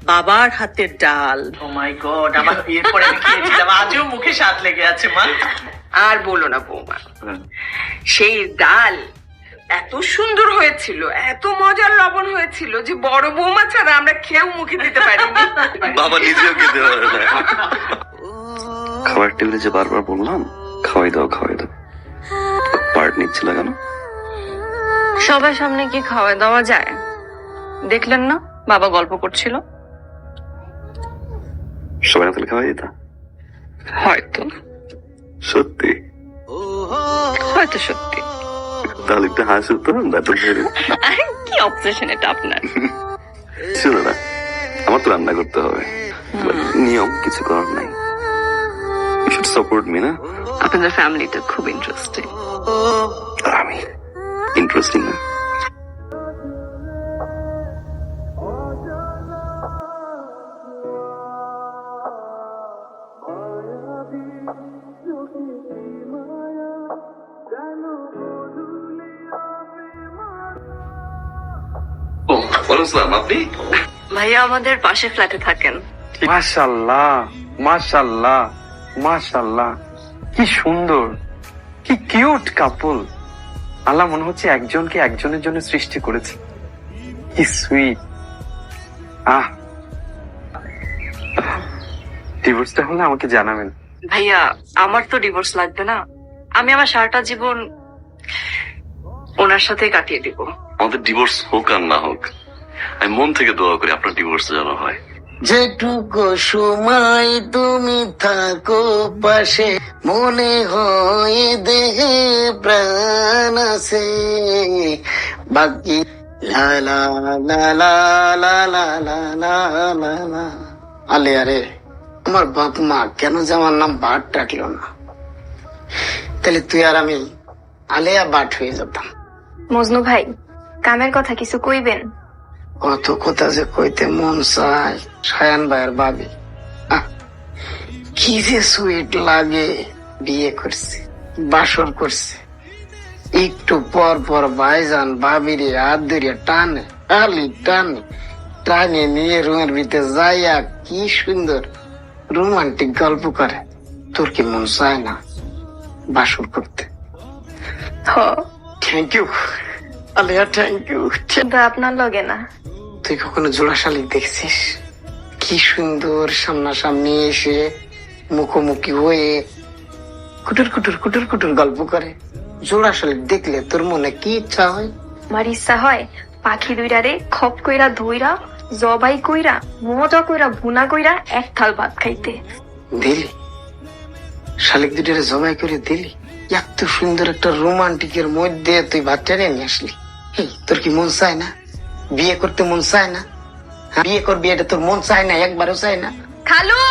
বাবার হাতের ডাল। ও মাই গড, আমার বিয়ের পরে আমি খেয়েছিলাম, আজও মুখে স্বাদ লেগে আছে মা। আর বলো না বৌমা, সেই ডাল এত সুন্দর হয়েছিল, এত মজার লবণ হয়েছিল যে বড় বৌমা ছাড়া আমরা খেয়েও মুখে দিতে পারিনি। বাবা নিজেও খেতে পারে না। খাবার টেবিলে যে বারবার বললাম খাওয়াই দাও খাওয়াই দাও, পার্ট নিচ্ছিল কেন? সবার সামনে কি খাওয়াই দেওয়া যায়? দেখলেন না বাবা গল্প করছিল। সবাই না তাহলে খাওয়াই দিতা? হয়তো সত্যি? হয়তো সত্যি। তাহলে একটু হাসি তো দাঁতের ধরে। আরে কি অবসেশন এটা আপনার। শোনো না, আমার তো রান্না করতে হবে, নিয়ম কিছু করার নাই। You should support me, না? আপনাদের ফ্যামিলিটা খুব ইন্টারেস্টিং। আর আমি ইন্টারেস্টিং না? আপনি ভাইয়া আমাদের পাশে ফ্ল্যাটে থাকেন। মাশাআল্লাহ মাশাআল্লাহ মাশাআল্লাহ, কি সুন্দর, কি কিউট কাপল। আল্লাহ মনে হচ্ছে একজনকে একজনের জন্য সৃষ্টি করেছে। কি সুইট। ডিভোর্সটা হলে আমাকে জানাবেন। ভাইয়া আমার তো ডিভোর্স লাগবে না, আমি আমার সারাটা জীবন ওনার সাথে কাটিয়ে দিব। আমাদের ডিভোর্স হোক আর না হোক, আমি মন থেকে দোয়া করি আপনার ডিভোর্স যেন হয়। যেটুকু সময় তুমি থাকো পাশে, মনে হয় দেহে প্রাণ আছে, বাকি লা লা লা লা লা লা লা লা লা লা। আলে আরে, আমার বাপ মা কেন যে আমার নাম বাট রাখলো না? তাহলে তুই আর আমি আলেয়া বাট হয়ে যেতাম। মজনু ভাই, কামের কথা কিছু কইবেন? কত কথা যে কইতে মন চায়। সায়ান ভাইয়ের ভাবি, কি যে সুইট লাগে। বিয়ে করছে, বাসর করছে, একটু পর পর ভাইজান ভাবিরে হাত ধরিয়া টানে, খালি টানে, টানে নিয়ে রুমের ভিতরে যাইয়া কি সুন্দর রোমান্টিক গল্প করে। তোর কি মন চায় না বাসর করতে? Thank you Alia, thank you. কিন্তু আপনার লগে না। তুই কখনো জোড়া শালিক দেখছিস? কি সুন্দর সামনাসামনি এসে মুখোমুখি হয়ে কুটুর কুটুর কুটুর কুটুর গল্প করে। জোড়া শালিক দেখলে তোর মনে কি ইচ্ছা হয়? আমার ইচ্ছা হয় পাখি দুইটারে খপ কইরা ধইরা জবাই কইরা মজা কইরা ভুনা কইরা এক থাল ভাত খাইতে। দিলি শালিক দুটারে জবাই করে দিলি? এত সুন্দর একটা রোমান্টিকের মধ্যে তুই ভাত টেনে নিয়ে আসলি। তোর কি মন চায় না বিয়ে করতে? মন চায় না? বিয়ে করবি, এটা তোর মন চায় না? একবারও চায় না? খালু,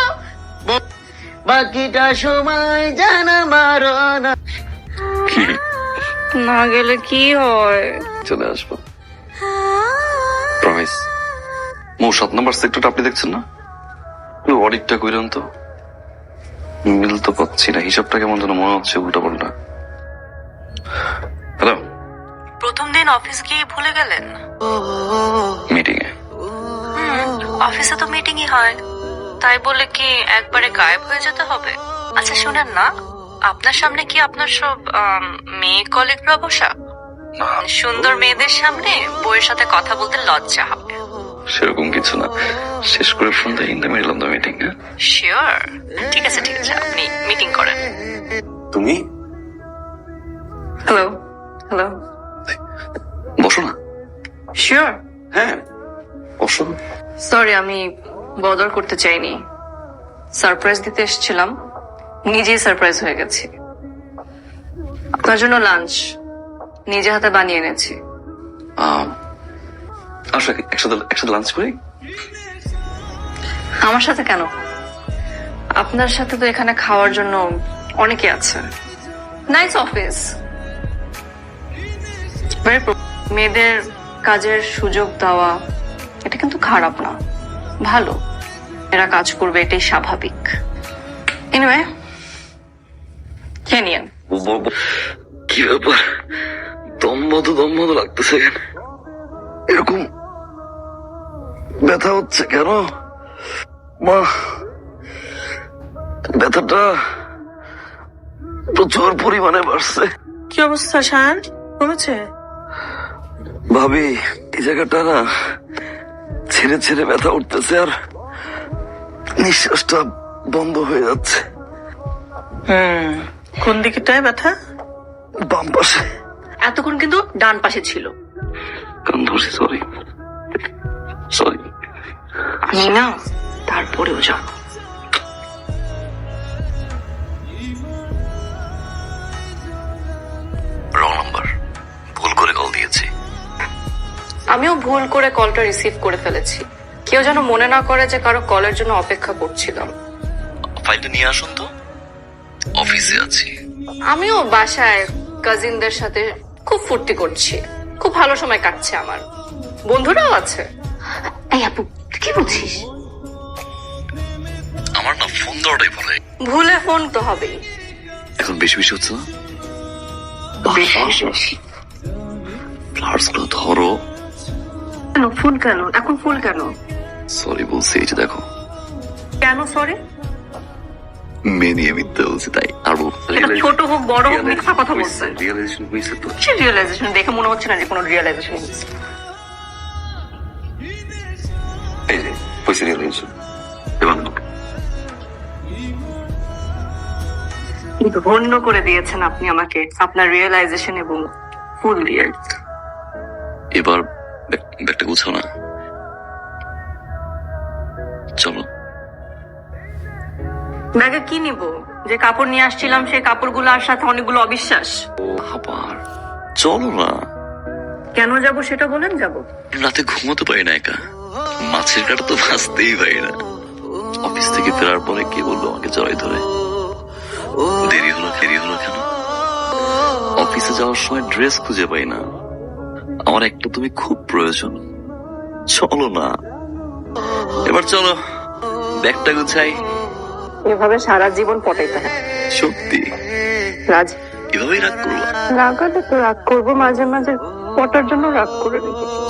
বাকিটা সময় জানা মারো না। না গেলে কি হয়? চলে আসবো, প্রমিস। 7 নম্বর সেক্টরটা আপনি দেখছেন না? অডিটটা কইলেন তো, মিল তো পাচ্ছি না, হিসাবটা কেমন যেন মনে হচ্ছে উল্টা পাল্টা। হ্যালো, প্রথম দিন অফিস গিয়ে ভুলে গেলেন? মিটিং এ। অফিসে তো মিটিংই হয়, তাই বলে কি একবারে গায়েব হয়ে যেতে হবে? আচ্ছা শুনেন না, আপনার সামনে কি আপনার সব মেয়ে কলিগরা বসা? সুন্দর মেয়েদের সামনে বউয়ের সাথে কথা বলতে লজ্জা হবে। সেরকম কিছু না, শেষ করে ফোন দিয়ে in the middle of the meeting. Sure? ঠিক আছে ঠিক আছে, আপনি মিটিং করেন। তুমি হ্যালো হ্যালো, বসো না। শিওর? হ্যাঁ বসো। সরি, আমি বদর করতে চাইনি, সারপ্রাইজ দিতে এসেছিলাম, নিজেই সারপ্রাইজ হয়ে গেছি। আপনার জন্য লাঞ্চ নিজে হাতে বানিয়ে এনেছি। আসো একসাথে লাঞ্চ করি। আমার সাথে কেন? আপনার সাথে তো এখানে খাওয়ার জন্য অনেকে আছে। নাইস অফিস, মেয়েদের কাজের সুযোগ দেওয়া এটা কিন্তু খারাপ না, ভালো। এরা কাজ করবে, এটাই স্বাভাবিক। এনিওয়ে, খেয়ে নিয়েন। কি ব্যাপার, দম বন্ধ লাগতেছে, এরকম ব্যথা হচ্ছে কেন? মা, ব্যথাটা প্রচুর পরিমাণে বাড়ছে। কি অবস্থা শান, কমেছে? ভাবি, এই জায়গাটা না ছেড়ে ছেড়ে ব্যথা উঠতেছে আর নিঃশ্বাসটা বন্ধ হয়ে যাচ্ছে। কোন দিকটায় ব্যথা? বাম পাশে। এতক্ষণ কিন্তু ডান পাশে ছিল। কান ধরছি, সরি সরি। আমি না তারপরেও যাব। রং নাম্বার, ভুল করে কল দিয়েছি। আমিও ভুল করে কলটা রিসিভ করে ফেলেছি। কেউ যেন মনে না করে যে কারো কলের জন্য অপেক্ষা করছিলাম। ফাইলটা নিয়ে আসুন তো, অফিসে আছি। আমিও বাসায় কাজিনদের সাথে খুব ফুর্তি করছি, খুব ভালো সময় কাটছে আমার। বন্ধুরাও আছে। এই আপু, তুই কি বলছিস? আমার না ফোন দেওয়াটাই ভালো। ভুলে ফোন তো হবেই। এখন বেশি বেশি হচ্ছে না? ফ্লাওয়ার্স গুলো ধরো। কেন ফুল কেন এখন ফুল কেন? সরি বলছি, এই যে দেখো। কেন সরি? মেয়ে নিয়ে মিথ্যে বলছি তাই। আর ছোট হোক বড় হোক মিথ্যা কথা বলছেন। রিয়েলাইজেশন হয়েছে তো। কি রিয়েলাইজেশন? দেখে মনে হচ্ছে না যে কোনো রিয়েলাইজেশন হয়েছে। এই যে হয়েছে রিয়েলাইজেশন। এবার কিন্তু ধন্য করে দিয়েছেন আপনি আমাকে আপনার রিয়েলাইজেশন এবং ফুল দিয়ে। এবার ব্যাগটা গুছাও না, চলো। ব্যাগে কি নিব? যে কাপড় নিয়ে আসছিলাম সেই কাপড়গুলো আর সাথে অনেকগুলো অবিশ্বাস। আবার চলো না। কেন যাব সেটা বলেন। যাব রাতে ঘুমাতে পারি না একা, মাছের কাটা তো ভাজতেই পারি না। অফিস থেকে ফেরার পরে কে বললো আমাকে জড়াই ধরে? দেরি হলো কেন? অফিসে যাওয়ার সময় ড্রেস খুঁজে পাই না। আমার একটা তুমি খুব প্রয়োজন। চলো না, এবার চলো, ব্যাগটা গুছাই। এভাবে সারা জীবন পটাইতে হয়। সত্যি রাজ, এভাবেই রাগ করবো? রাগালে তো রাগ করবো, মাঝে মাঝে পটার জন্য রাগ করে নেবো।